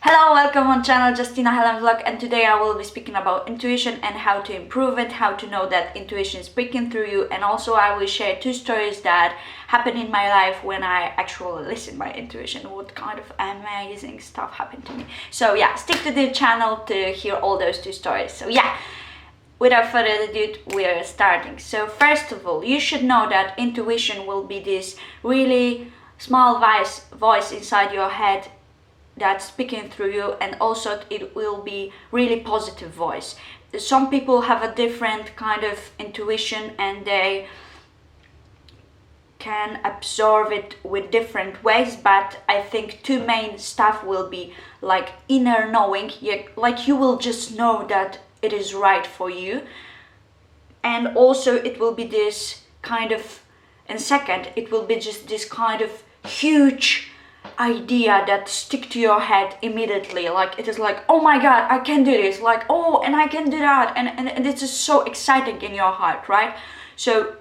Hello, welcome on channel Justin Helen vlog, and today I will be speaking about intuition and how to improve it, how to know that intuition is speaking through you, and also I will share two stories that happened in my life when I actually listened my intuition, what kind of amazing stuff happened to me. So yeah, stick to the channel to hear all those two stories. So yeah, without further ado, we are starting. So first of all, you should know that intuition will be this really small voice inside your head that's speaking through you, and also it will be really positive voice. Some people have a different kind of intuition and they can absorb it with different ways, but I think two main stuff will be like inner knowing, like you will just know that it is right for you, and also it will be this kind of, and second, it will be just this kind of huge idea that stick to your head immediately. Like it is like, oh my god, I can do this, like, oh, and I can do that, and it's just so exciting in your heart, right? So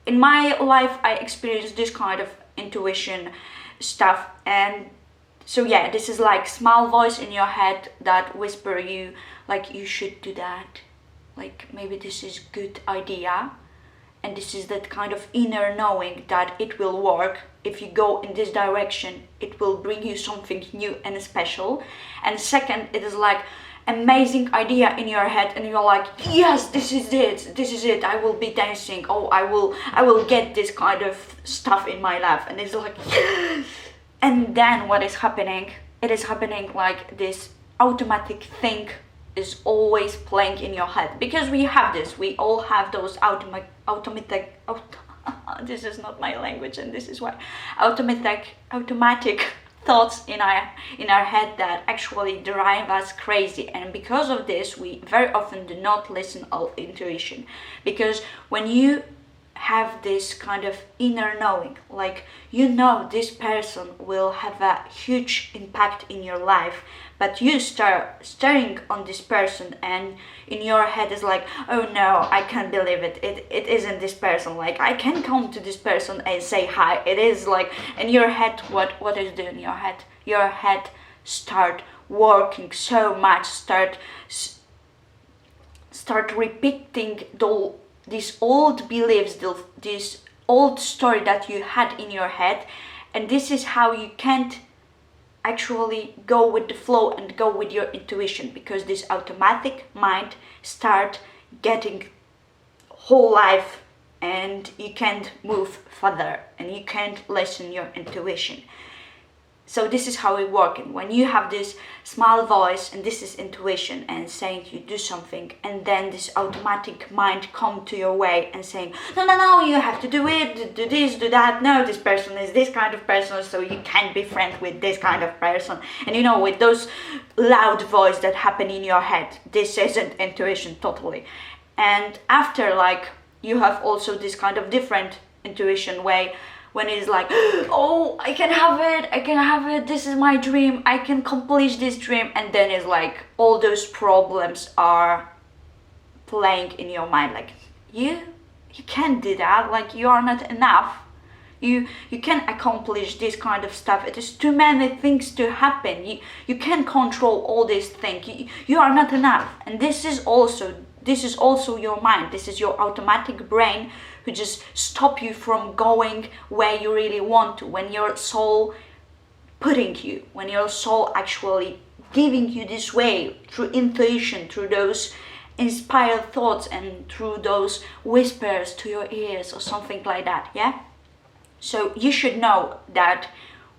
in my life I experienced this kind of intuition stuff, and so yeah, this is like small voice in your head that whisper you like you should do that, like maybe this is good idea. And this is that kind of inner knowing that it will work. If you go in this direction, it will bring you something new and special. And second, it is like amazing idea in your head, and you're like, yes, this is it, I will be dancing, oh, I will get this kind of stuff in my life. And it's like, yes. And then what is happening? It is happening like this automatic thing is always playing in your head, because we all have those automatic this is not my language, and this is why automatic thoughts in our head that actually drive us crazy. And because of this, we very often do not listen our intuition, because when you have this kind of inner knowing, like you know this person will have a huge impact in your life, but you start staring on this person and in your head is like, oh no, I can't believe it isn't this person, like I can come to this person and say hi. It is like in your head, what is doing your head start working so much, start repeating these old beliefs, this old story that you had in your head. And this is how you can't actually go with the flow and go with your intuition, because this automatic mind start getting whole life, and you can't move further and you can't listen your intuition. So this is how it works. When you have this small voice, and this is intuition, and saying you do something, and then this automatic mind come to your way and saying, no, you have to do it, do this, do that, no, this person is this kind of person, so you can't be friends with this kind of person. And you know, with those loud voice that happen in your head, this isn't intuition totally. And after, like, you have also this kind of different intuition way, when it's like, oh, I can have it, this is my dream, I can accomplish this dream. And then it's like all those problems are playing in your mind, like you can't do that, like you are not enough, you can't accomplish this kind of stuff, it is too many things to happen, you can't control all these things, you are not enough. And this is also your mind, this is your automatic brain who just stop you from going where you really want to, when your soul when your soul actually giving you this way through intuition, through those inspired thoughts, and through those whispers to your ears or something like that. Yeah, so you should know that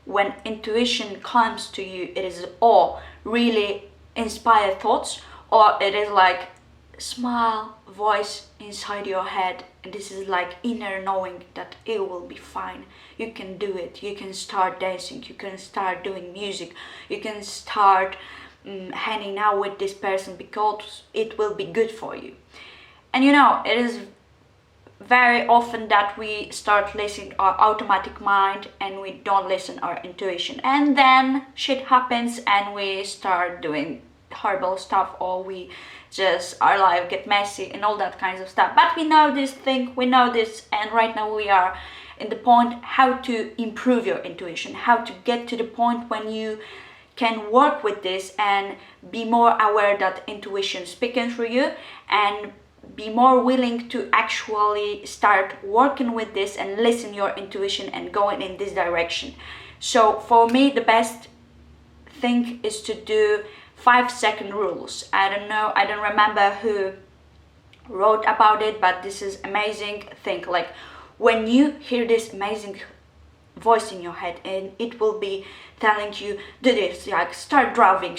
when intuition comes to you, it is all really inspired thoughts, or it is like small voice inside your head, and this is like inner knowing that it will be fine, you can do it, you can start dancing, you can start doing music, you can start hanging out with this person because it will be good for you. And you know, it is very often that we start listening our automatic mind and we don't listen our intuition, and then shit happens and we start doing horrible stuff, or we just, our life get messy and all that kinds of stuff. But we know this thing, we know this, and right now we are in the point how to improve your intuition, how to get to the point when you can work with this and be more aware that intuition is speaking through you, and be more willing to actually start working with this and listen your intuition and going in this direction. So for me, the best thing is to do 5-second rules. I don't know, I don't remember who wrote about it, but this is amazing thing. Like when you hear this amazing voice in your head and it will be telling you do this, like start driving,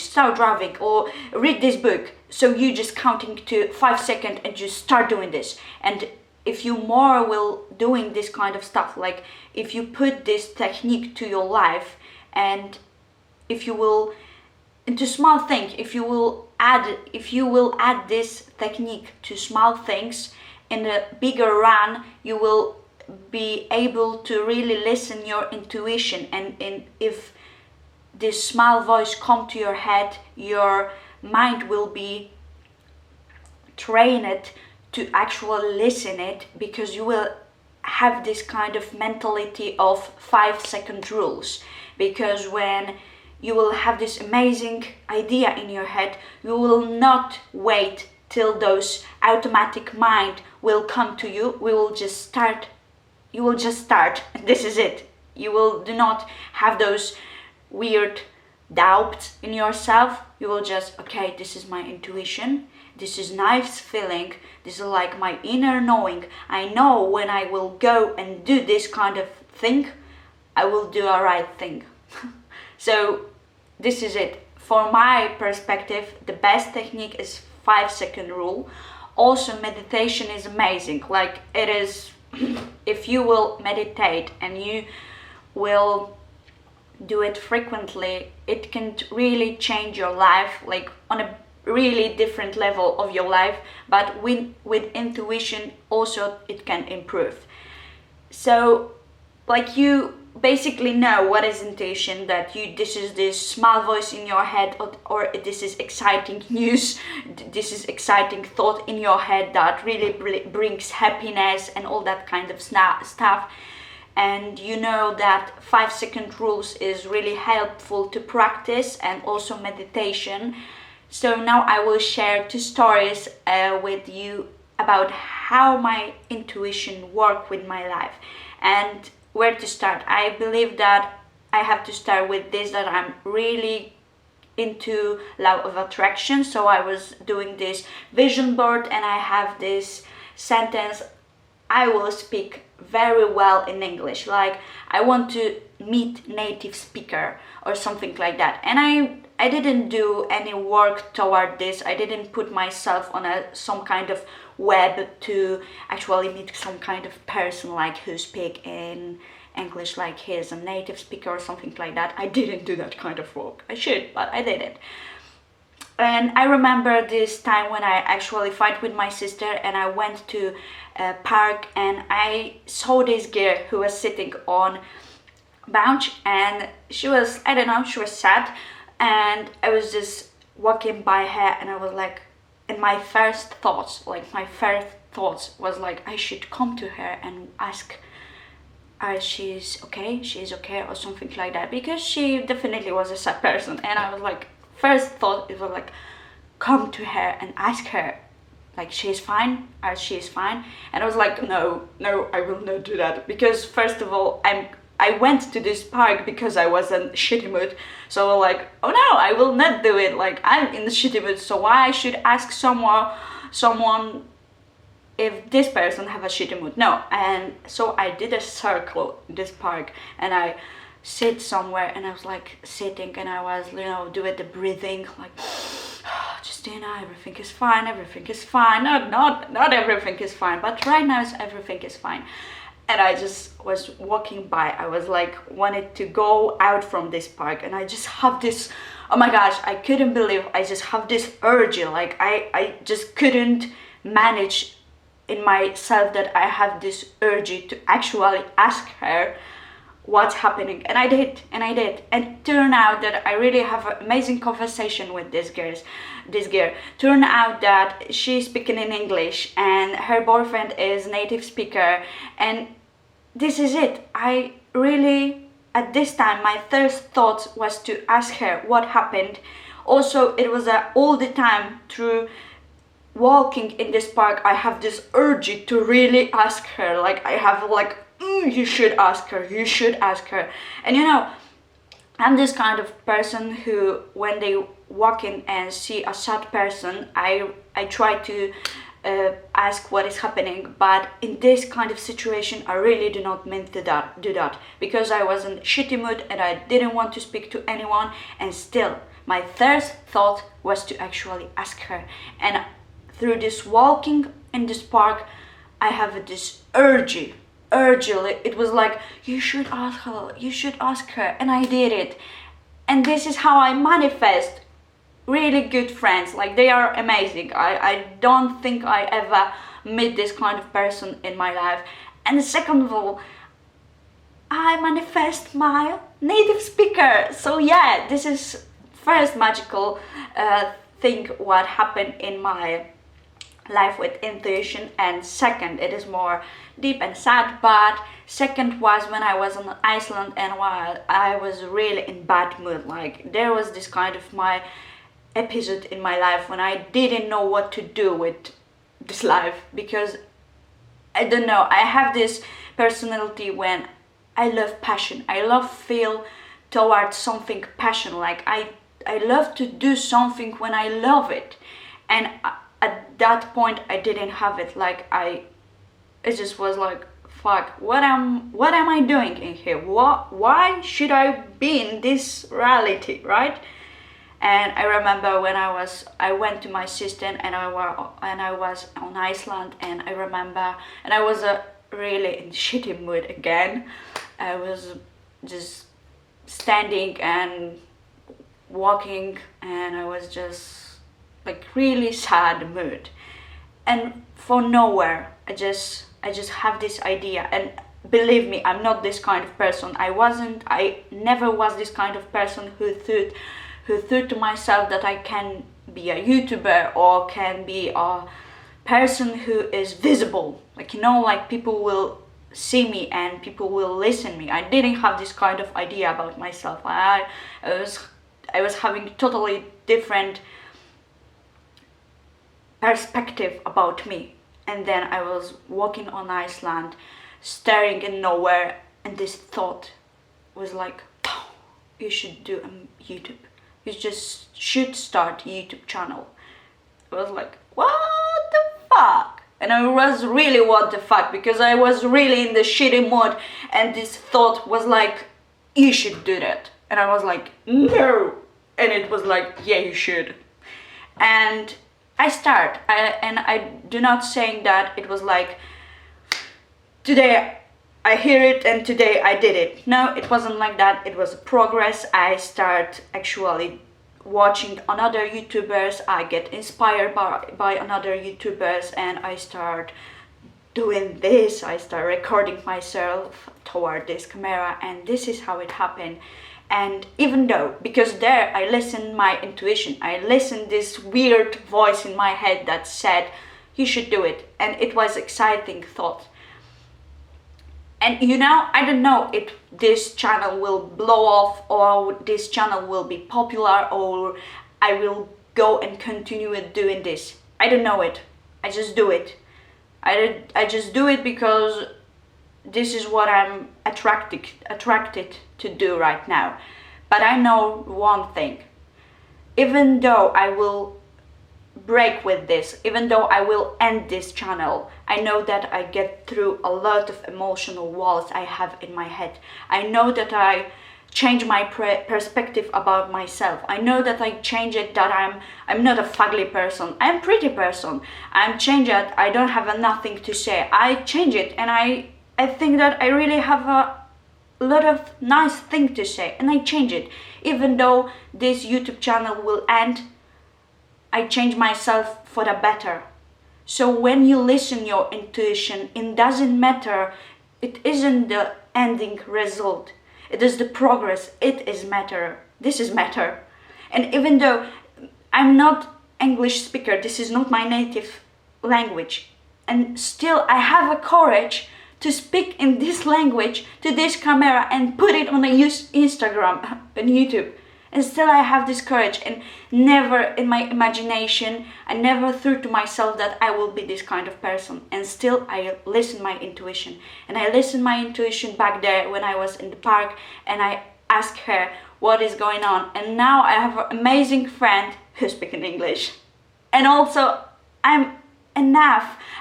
or read this book, so you just counting to 5 seconds and just start doing this. And if you more will doing this kind of stuff, like if you put this technique to your life, and if you will into small things, if you will add this technique to small things, in the bigger run you will be able to really listen your intuition. And if this small voice come to your head, your mind will be trained to actually listen it, because you will have this kind of mentality of 5-second rules. Because when you will have this amazing idea in your head, you will not wait till those automatic mind will come to you. You will just start. This is it. You will do not have those weird doubts in yourself. You will just, okay, this is my intuition, this is nice feeling, this is like my inner knowing. I know when I will go and do this kind of thing, I will do a right thing. So this is it. For my perspective, the best technique is 5-second rule. Also, meditation is amazing. Like it is, if you will meditate and you will do it frequently, it can really change your life, like on a really different level of your life. But with intuition also it can improve. So like you basically know what is intuition, that this is this small voice in your head, or this is exciting news, this is exciting thought in your head that really brings happiness and all that kind of stuff. And you know that 5-second rules is really helpful to practice, and also meditation. So now I will share 2 stories with you about how my intuition work with my life. And where to start? I believe that I have to start with this, that I'm really into law of attraction. So I was doing this vision board, and I have this sentence: I will speak very well in English, like I want to meet native speaker or something like that. And I didn't do any work toward this. I didn't put myself on some kind of web to actually meet some kind of person like who speak in English like he's a native speaker or something like that. I didn't do that kind of work. I should, but I didn't. And I remember this time when I actually fight with my sister, and I went to a park and I saw this girl who was sitting on bench, and she was, I don't know, she was sad. And I was just walking by her, and I was like, and my first thoughts was like, I should come to her and ask her she's okay or something like that, because she definitely was a sad person. And I was like, first thought, it was like, come to her and ask her like she's fine, she's fine. And I was like, no, I will not do that, because first of all, I went to this park because I was in shitty mood. So I was like, oh no, I will not do it. Like I'm in the shitty mood, so why I should ask someone if this person have a shitty mood? No. And so I did a circle in this park, and I sit somewhere, and I was like sitting, and I was, doing the breathing, like Justina, everything is fine, not everything is fine, but right now everything is fine. And I just was walking by. I was like, wanted to go out from this park, and I just have this, oh my gosh, I couldn't believe I just have this urge, like I just couldn't manage in myself that I have this urge to actually ask her what's happening. And I did. And it turned out that I really have an amazing conversation with this girl. Turned out that she's speaking in English, and her boyfriend is native speaker. And this is it. I really at this time my first thought was to ask her what happened. Also, it was all the time through walking in this park, I have this urge to really ask her. Like I have like, you should ask her, you should ask her. And you know, I'm this kind of person who, when they walk in and see a sad person, I try to ask what is happening. But in this kind of situation, I really do not mean to do that, because I was in a shitty mood and I didn't want to speak to anyone. And still, my first thought was to actually ask her. And through this walking in this park, I have this urge. It was like, you should ask her, you should ask her. And I did it. And this is how I manifest really good friends. Like, they are amazing. I don't think I ever met this kind of person in my life. And second of all, I manifest my native speaker. So yeah, this is first magical thing what happened in my life with intuition. And second, it is more deep and sad, but second was when I was in Iceland and while I was really in bad mood. Like, there was this kind of my episode in my life when I didn't know what to do with this life, because I don't know, I have this personality when I love passion. I love feel towards something passion. Like I love to do something when I love it. And at that point I didn't have it. Like it just was like, fuck, what am I doing in here? Why should I be in this reality, right? And I remember when I went to my sister and I was on Iceland, and I remember, and I was really in shitty mood again. I was just standing and walking, and I was just like really sad mood. And for nowhere, I just have this idea. And believe me, I'm not this kind of person. I never was this kind of person who thought to myself that I can be a YouTuber or can be a person who is visible. Like, you know, like people will see me and people will listen me. I didn't have this kind of idea about myself. I was having totally different perspective about me. And then I was walking on Iceland, staring in nowhere, and this thought was like, oh, you should do a YouTube. You just should start a YouTube channel. I was like, what the fuck? And I was really what the fuck, because I was really in the shitty mood, and this thought was like, you should do that. And I was like, no. And it was like, yeah, you should. And I start, and I do not saying that it was like, today I hear it and today I did it. No, it wasn't like that. It was a progress. I start actually watching another YouTubers. I get inspired by another YouTubers, and I start doing this. I start recording myself toward this camera, and this is how it happened. And even though, because there I listened my intuition, I listened this weird voice in my head that said, you should do it. And it was exciting thought. And you know, I don't know if this channel will blow off, or this channel will be popular, or I will go and continue with doing this. I don't know it. I just do it. I just do it because this is what I'm attracted to do right now. But I know one thing. Even though I will break with this, even though I will end this channel, I know that I get through a lot of emotional walls I have in my head. I know that I change my perspective about myself. I know that I change it, that I'm not a fugly person. I'm a pretty person. I'm changed it. I don't have nothing to say. I change it, and I think that I really have a lot of nice things to say, and I change it. Even though this YouTube channel will end, I change myself for the better. So when you listen your intuition, it doesn't matter. It isn't the ending result. It is the progress. It is matter. This is matter. And even though I'm not English speaker, this is not my native language, and still I have a courage to speak in this language to this camera and put it on a Instagram and YouTube. And still I have this courage, and never in my imagination, I never thought to myself that I will be this kind of person. And still I listen my intuition. And I listened my intuition back there when I was in the park, and I asked her what is going on. And now I have an amazing friend who speaks in English. And also I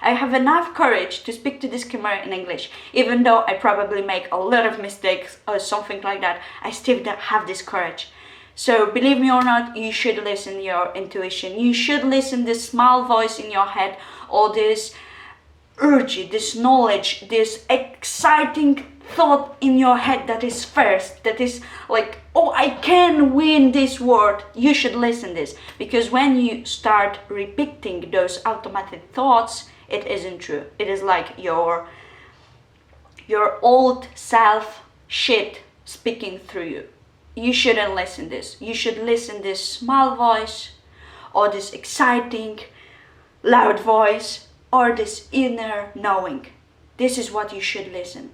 have enough courage to speak to this camera in English. Even though I probably make a lot of mistakes or something like that, I still have this courage. So believe me or not, you should listen your intuition. You should listen this small voice in your head, or this urge, this knowledge, this exciting thought in your head that is first, that is like, oh, I can win this word. You should listen this, because when you start repeating those automatic thoughts, it isn't true. It is like your old self shit speaking through you. You shouldn't listen this. You should listen this small voice, or this exciting, loud voice, or this inner knowing. This is what you should listen.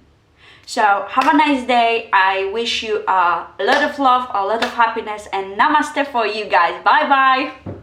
So have a nice day. I wish you a lot of love, a lot of happiness, and namaste for you guys. Bye bye.